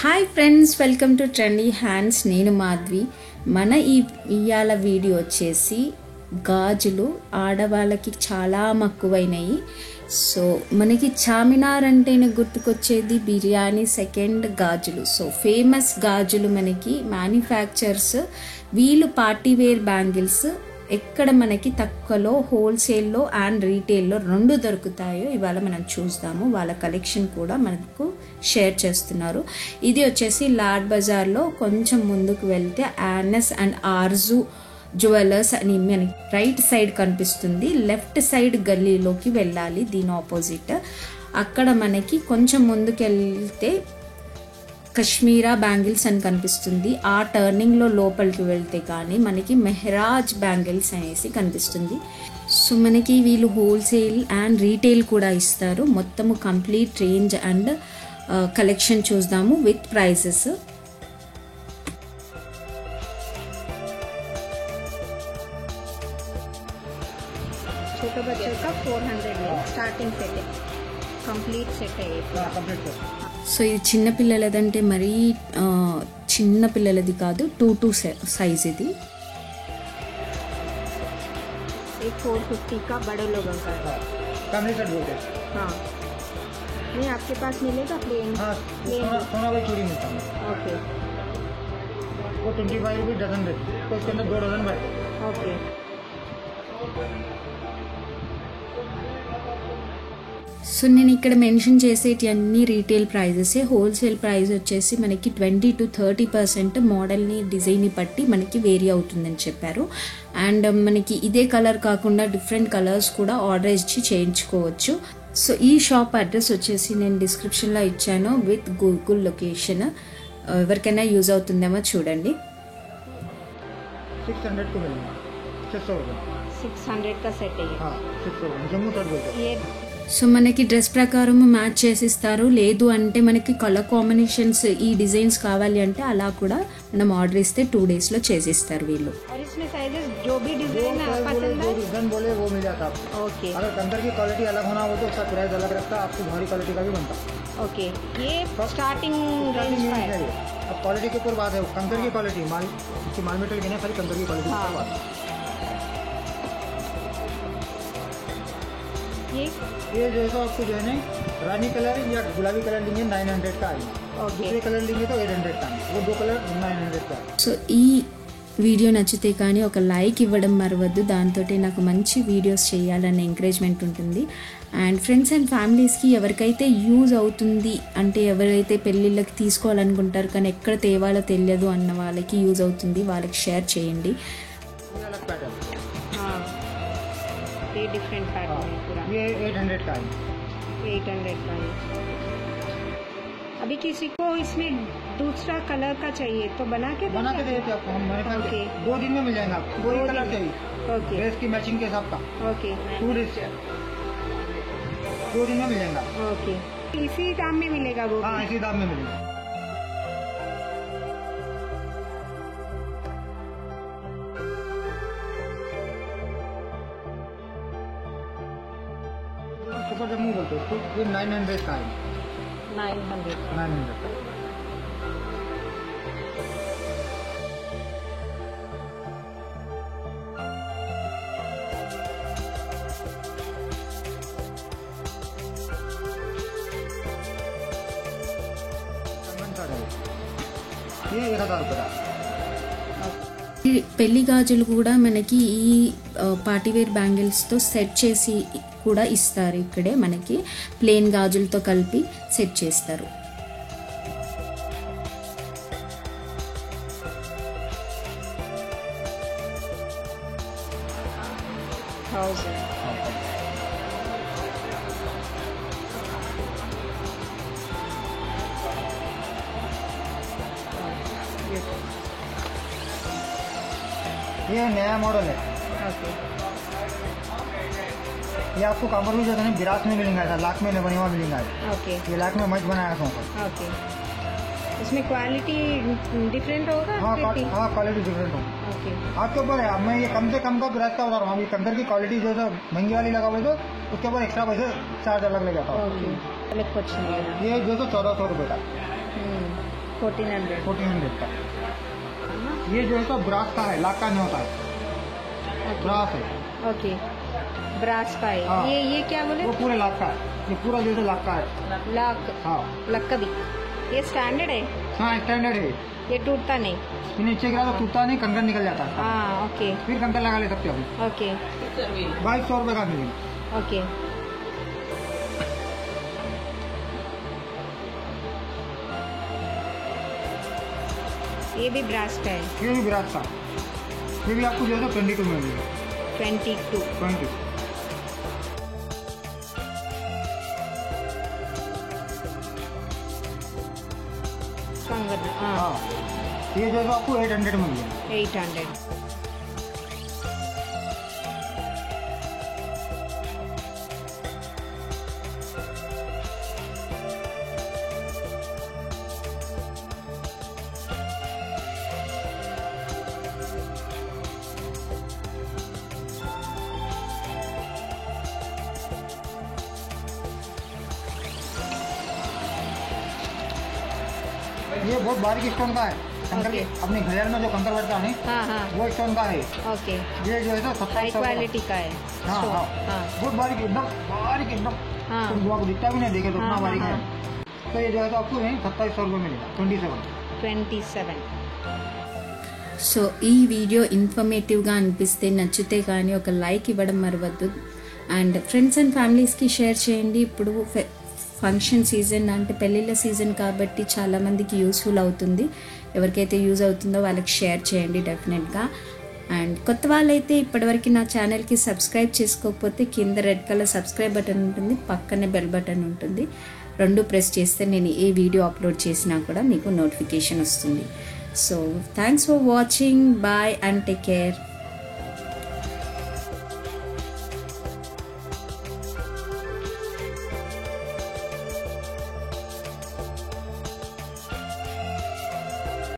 Hi friends, welcome to trendy hands. నేను మాధవి. మన ఇవాళ వీడియో వచ్చేసి గాజులు ఆడవాళ్ళకి చాలా మక్కువైనవి. సో మనకి చామినార్ అంటేనే గుర్తుకొచ్చేది బిర్యానీ, సెకండ్ గాజులు. సో ఫేమస్ గాజులు మనకి మ్యానుఫ్యాక్చర్స్ వీళ్ళు పార్టీ వేర్ బ్యాంగిల్స్ ఎక్కడ మనకి తక్కువలో హోల్సేల్లో అండ్ రీటైల్లో రెండు దొరుకుతాయో ఇవాళ మనం చూద్దాము. వాళ్ళ కలెక్షన్ కూడా మనకు షేర్ చేస్తున్నారు. ఇది వచ్చేసి లాడ్ బజార్లో కొంచెం ముందుకు వెళ్తే యానస్ అండ్ ఆర్జు జ్యువెలర్స్ అని మనకి రైట్ సైడ్ కనిపిస్తుంది. లెఫ్ట్ సైడ్ గల్లీలోకి వెళ్ళాలి, దీని ఆపోజిట్. అక్కడ మనకి కొంచెం ముందుకు వెళ్తే కశ్మీరా బ్యాంగిల్స్ అని కనిపిస్తుంది. ఆ టర్నింగ్లో లోపలికి వెళ్తే కానీ మనకి మెహరాజ్ బ్యాంగిల్స్ అనేసి కనిపిస్తుంది. సో మనకి వీళ్ళు హోల్సేల్ అండ్ రీటైల్ కూడా ఇస్తారు. మొత్తము కంప్లీట్ రేంజ్ అండ్ కలెక్షన్ చూద్దాము విత్ ప్రైజెస్. छोटे बच्चे का 400 है स्टार्टिंग सेट है, कंप्लीट सेट है ये कंप्लीट सेट. సో ఇది చిన్న పిల్లలదంటే మరీ చిన్న పిల్లలది కాదు, 2 సైజ్ ఇది. एक 450 का बड़े लोगों का है. कंप्लीट सेट बोलते हैं. हाँ, नहीं आपके पास मिलेगा प्लेन? हाँ, सोना भाई चूड़ी मिलता है. ओके, वो 25 रुपये डजन देते, तो उसके अंदर 2 डजन बैठे. ओके. సో నేను ఇక్కడ మెన్షన్ చేసేటి అన్ని రీటైల్ ప్రైజెసే. హోల్సేల్ ప్రైస్ వచ్చేసి మనకి 20 to 30% మోడల్ని డిజైన్ని బట్టి మనకి వేరీ అవుతుందని చెప్పారు. అండ్ మనకి ఇదే కలర్ కాకుండా డిఫరెంట్ కలర్స్ కూడా ఆర్డర్ ఇచ్చి చేయించుకోవచ్చు. సో ఈ షాప్ అడ్రస్ వచ్చేసి నేను డిస్క్రిప్షన్లో ఇచ్చాను విత్ గూగుల్ లొకేషన్. ఎవరికైనా యూజ్ అవుతుందేమో చూడండి. 600 को मिलेगा, 600 रुपये. 600 का सेट है ये. हाँ, 600 जम्मू सेट बोलते हैं. ये సో మనకి డ్రెస్ ప్రకారం మ్యాచ్ చేసిస్తారు. లేదు అంటే మనకి కలర్ కాంబినేషన్స్ ఈ డిజైన్స్ కావాలి అంటే అలా కూడా మనం ఆర్డర్ ఇస్తే 2 daysలో చేసిస్తారు వీళ్ళు. और इसमें साइजेस जो भी डिजाइन पसंद है डिजाइन बोले वो मिल जाता है आपको. ओके अगर कंकर की क्वालिटी अलग होना हो तो उसका प्राइस अलग रखता है, आपको भारी क्वालिटी का भी बनता है. ओके. ये स्टार्टिंग रेंज का है. अब क्वालिटी के ऊपर बात है. कंकर की क्वालिटी माल मेटेरियल की नहीं, खाली कंकर की क्वालिटी के ऊपर बात है. ये जो है तो आपको जो है ना रानी कलर या गुलाबी कलर लेंगे 900 का आएगा. दूसरे कलर लेंगे तो 800 का आएगा. वो 2 कलर 900 का. సో ఈ వీడియో నచ్చితే కానీ ఒక లైక్ ఇవ్వడం మరవద్దు. దాంతో నాకు మంచి వీడియోస్ చేయాలనే ఎంకరేజ్మెంట్ ఉంటుంది. అండ్ ఫ్రెండ్స్ అండ్ ఫ్యామిలీస్కి ఎవరికైతే యూజ్ అవుతుంది అంటే ఎవరైతే పెళ్ళిళ్ళకి తీసుకోవాలనుకుంటారు కానీ ఎక్కడ తేవాలో తెలియదు అన్న వాళ్ళకి యూజ్ అవుతుంది, వాళ్ళకి షేర్ చేయండి. हाँ, ये डिफरेंट पैटर्न है पूरा. ये 800 का है. 800 का है. अभी किसी को इसमें दूसरा कलर का चाहिए तो बना के देते आपको हम. मेरे पास ओके. 2 दिन में मिल जाएगा आपको. कोई कलर चाहिए ओके ड्रेस की मैचिंग के हिसाब का ओके 2 दिन में मिल जाएगा. ओके. इसी दाम में मिलेगा वो? हाँ, इसी दाम में मिलेगा. सुपर जम्मू बोलते हैं उसको. ये 900 का है. 900. 900 का. ये 1000 रुपये का. ఈ పెళ్లి గాజులు కూడా మనకి ఈ పార్టీవేర్ బ్యాంగిల్స్తో సెట్ చేసి కూడా ఇస్తారు. ఇక్కడే మనకి ప్లెయిన్ గాజులతో కలిపి సెట్ చేస్తారు. ये नया मॉडल है. ओके. ये आपको कमर भी जो है ना बिरास में मिलेगा, ऐसा लाख में नहीं बने हुआ मिलेगा. ओके ये लाख में मच बनाया था. ओके. इसमें क्वालिटी डिफरेंट होगा? हाँ, क्वालिटी डिफरेंट होगा. ओके. आपके ऊपर है. मैं ये कम से कम का प्राइस का बता रहा हूँ. ये कंकर की क्वालिटी जो है महंगी वाली लगा हुई तो उसके ऊपर एक्स्ट्रा पैसे चार्ज अलग लग जाता है. ओके. ये 200-1400 रुपये का. 1400 का। ये जो है तो ब्रास का है, लाख का नहीं होता है, ब्रास है। ओके, ब्रास का है। हाँ। ये क्या बोले? वो पूरे लाख का है, ये पूरा जो है लाख का है। लाख, हाँ लाख का भी। ये स्टैंडर्ड है? हाँ स्टैंडर्ड है, ये टूटता नहीं? ये नीचे गिरा तो टूटता नहीं, कंकर निकल जाता है। हाँ ओके फिर कंकर लगा ले सकते हो अभी। ओके 2200 रुपये का मिलेगा। ओके। ये भी ब्रास का है? ये भी ब्रास का, ये भी आपको जो है 22 में मिलेगा। 22 20। कंगन। हाँ हाँ ये जो है आपको 800 में मिलेगा। 800। ये बहुत बारीक स्टोन का है, कंकर के Okay. अपने घड़ियाल में जो कंकर बैठता है हाँ हाँ वो स्टोन का है। ओके। ये जो है तो हाई 2700 क्वालिटी का है। हाँ So, हाँ हाँ बहुत बारीक, एकदम हाँ तुम बुआ को दिखता भी नहीं, देखे तो हाँ, उतना बारीक हाँ, है। तो ये जो है तो आपको 2700 रुपये मिलेगा। 27। సో ఈ వీడియో ఇన్ఫర్మేటివ్గా అనిపిస్తే నచ్చితే కానీ ఒక లైక్ ఇవ్వడం మరవద్దు. అండ్ ఫ్రెండ్స్ అండ్ ఫ్యామిలీస్కి షేర్ చేయండి. ఇప్పుడు ఫంక్షన్ సీజన్ అంటే పెళ్ళిళ్ళ సీజన్ కాబట్టి చాలామందికి యూస్ఫుల్ అవుతుంది. ఎవరికైతే యూజ్ అవుతుందో వాళ్ళకి షేర్ చేయండి డెఫినెట్గా. అండ్ కొత్త వాళ్ళైతే ఇప్పటివరకు నా ఛానల్కి సబ్స్క్రైబ్ చేసుకోకపోతే కింద రెడ్ కలర్ సబ్స్క్రైబ్ బటన్ ఉంటుంది, పక్కనే బెల్ బటన్ ఉంటుంది. రెండు ప్రెస్ చేస్తే నేను ఏ వీడియో అప్లోడ్ చేసినా కూడా మీకు నోటిఫికేషన్ వస్తుంది. So thanks for watching. Bye and take care.